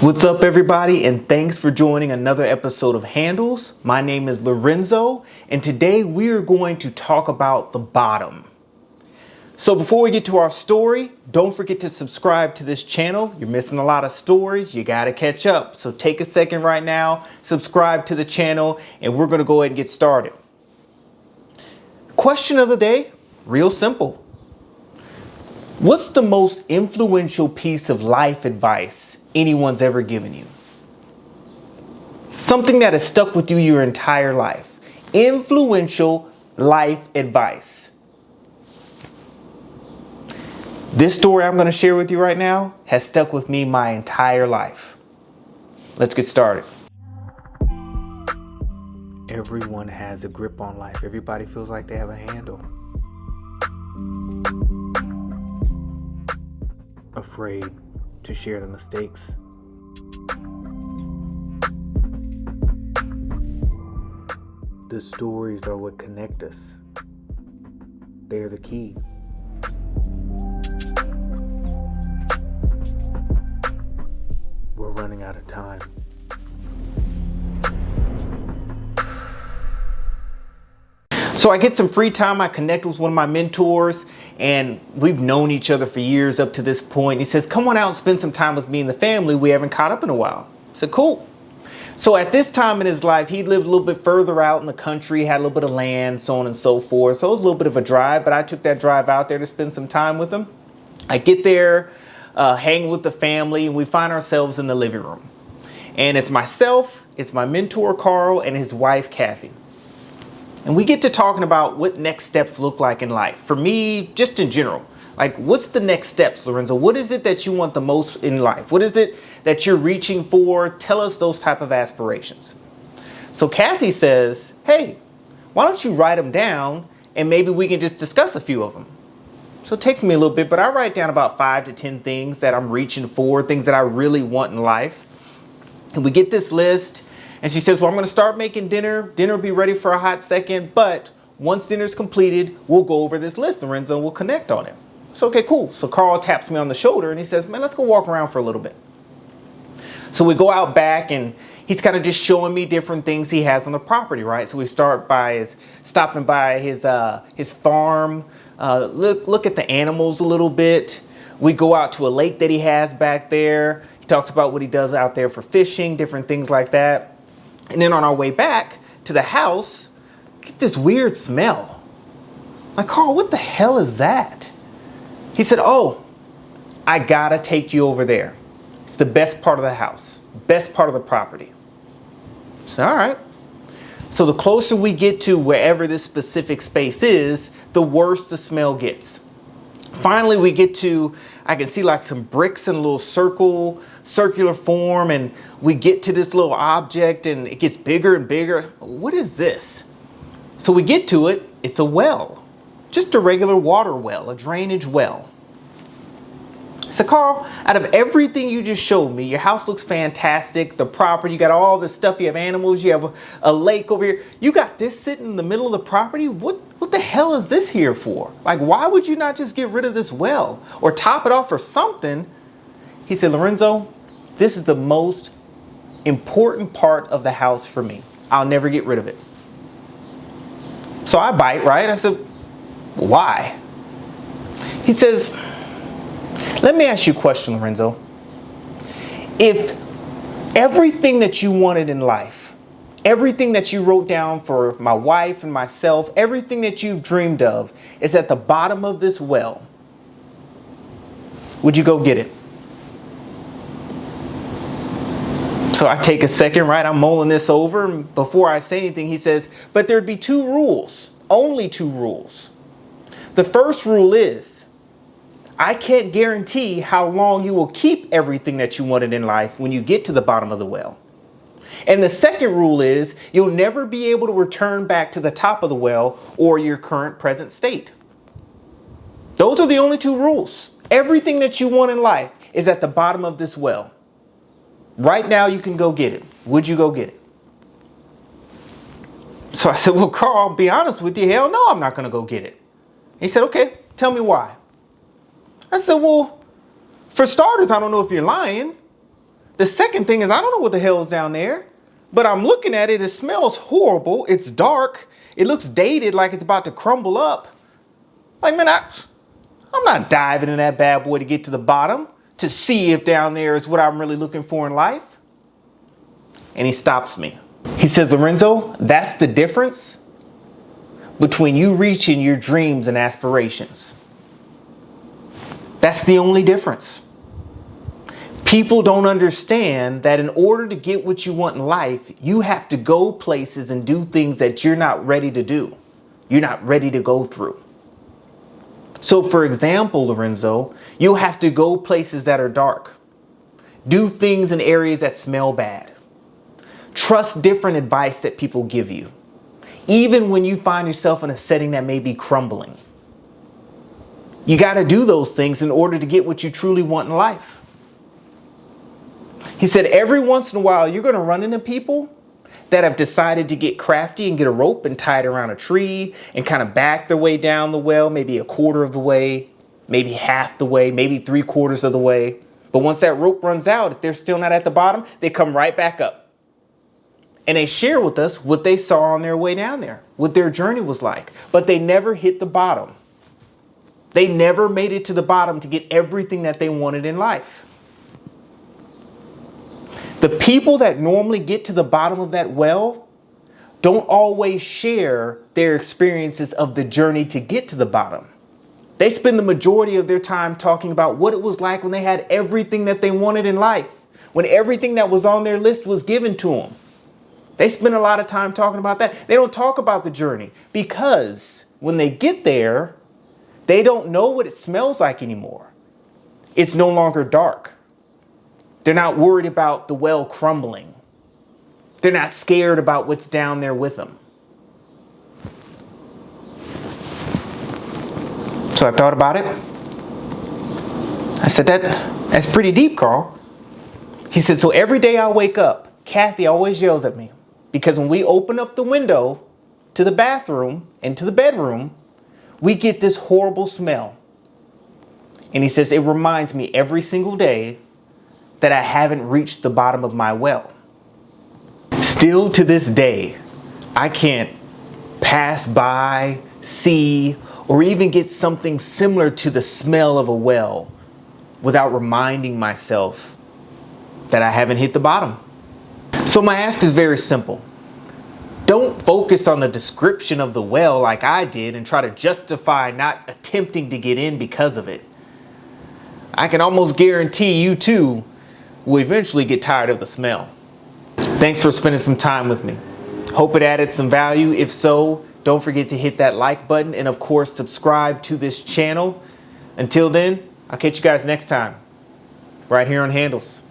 What's up, everybody, and thanks for joining another episode of Handles. My name is Lorenzo, and today we are going to talk about the bottom. So before we get to our story, don't forget to subscribe to this channel. You're missing a lot of stories. You got to catch up. So take a second right now, subscribe to the channel, and we're going to go ahead and get started. Question of the day, real simple. What's the most influential piece of life advice anyone's ever given you? Something that has stuck with you your entire life. Influential life advice. This story I'm going to share with you right now has stuck with me my entire life. Let's get started. Everyone has a grip on life. Everybody feels like they have a handle. Afraid to share the mistakes. The stories are what connect us. They're the key. We're running out of time. So I get some free time. I connect with one of my mentors, and we've known each other for years up to this point. He says, come on out and spend some time with me and the family. We haven't caught up in a while. I said, cool. So at this time in his life, he lived a little bit further out in the country, had a little bit of land, so on and so forth. So it was a little bit of a drive, but I took that drive out there to spend some time with him. I get there, hang with the family, and we find ourselves in the living room. And it's myself, it's my mentor, Carl, and his wife, Kathy. And we get to talking about what next steps look like in life. For me, just in general, like what's the next steps, Lorenzo? What is it that you want the most in life? What is it that you're reaching for? Tell us those type of aspirations. So Kathy says, hey, why don't you write them down and maybe we can just discuss a few of them. So it takes me a little bit, but I write down about 5 to 10 things that I'm reaching for, things that I really want in life. And we get this list. And she says, well, I'm going to start making dinner. Dinner will be ready for a hot second. But once dinner's completed, we'll go over this list, Lorenzo, and we'll connect on it. So, okay, cool. So Carl taps me on the shoulder and he says, man, let's go walk around for a little bit. So we go out back and he's kind of just showing me different things he has on the property, right? So we start by stopping by his farm, look at the animals a little bit. We go out to a lake that he has back there. He talks about what he does out there for fishing, different things like that. And then on our way back to the house, get this weird smell. Like, Carl, what the hell is that? He said, oh, I gotta take you over there. It's the best part of the house, best part of the property. I said, all right. So the closer we get to wherever this specific space is, the worse the smell gets. Finally, we get to, I can see like some bricks in a little circular form, and we get to this little object and it gets bigger and bigger. What is this? So we get to it, it's a well, just a regular water well, a drainage well. So Carl, out of everything you just showed me, your house looks fantastic, the property, you got all this stuff, you have animals, you have a lake over here. You got this sitting in the middle of the property? What the hell is this here for? Like, why would you not just get rid of this well or top it off or something? He said, Lorenzo, this is the most important part of the house for me. I'll never get rid of it. So I bite, right? I said, why? He says, let me ask you a question, Lorenzo. If everything that you wanted in life, everything that you wrote down for my wife and myself, everything that you've dreamed of is at the bottom of this well, would you go get it? So I take a second, right? I'm mulling this over. And before I say anything, he says, but there'd be 2 rules, only 2 rules. The first rule is, I can't guarantee how long you will keep everything that you wanted in life when you get to the bottom of the well. And the second rule is you'll never be able to return back to the top of the well or your current present state. Those are the only 2 rules. Everything that you want in life is at the bottom of this well. Right now you can go get it. Would you go get it? So I said, well, Carl, be honest with you. Hell no, I'm not going to go get it. He said, okay, tell me why. I said, well, for starters, I don't know if you're lying. The second thing is I don't know what the hell is down there, but I'm looking at it. It smells horrible. It's dark. It looks dated, like it's about to crumble up. Like, man, I'm not diving in that bad boy to get to the bottom to see if down there is what I'm really looking for in life. And he stops me. He says, Lorenzo, that's the difference between you reaching your dreams and aspirations. That's the only difference. People don't understand that in order to get what you want in life, you have to go places and do things that you're not ready to do. You're not ready to go through. So for example, Lorenzo, you'll have to go places that are dark. Do things in areas that smell bad. Trust different advice that people give you, even when you find yourself in a setting that may be crumbling. You got to do those things in order to get what you truly want in life. He said, every once in a while, you're going to run into people that have decided to get crafty and get a rope and tie it around a tree and kind of back their way down the well, maybe a quarter of the way, maybe half the way, maybe 3/4 of the way. But once that rope runs out, if they're still not at the bottom, they come right back up. And they share with us what they saw on their way down there, what their journey was like. But they never hit the bottom. They never made it to the bottom to get everything that they wanted in life. The people that normally get to the bottom of that well don't always share their experiences of the journey to get to the bottom. They spend the majority of their time talking about what it was like when they had everything that they wanted in life, when everything that was on their list was given to them. They spend a lot of time talking about that. They don't talk about the journey because when they get there, they don't know what it smells like anymore. It's no longer dark. They're not worried about the well crumbling. They're not scared about what's down there with them. So I thought about it. I said, that's pretty deep, Carl. He said, so every day I wake up, Kathy always yells at me because when we open up the window to the bathroom and to the bedroom, we get this horrible smell. And he says, it reminds me every single day that I haven't reached the bottom of my well. Still to this day, I can't pass by, see, or even get something similar to the smell of a well without reminding myself that I haven't hit the bottom. So my ask is very simple. Don't focus on the description of the well like I did and try to justify not attempting to get in because of it. I can almost guarantee you too will eventually get tired of the smell. Thanks for spending some time with me. Hope it added some value. If so, don't forget to hit that like button and of course subscribe to this channel. Until then, I'll catch you guys next time right here on Handles.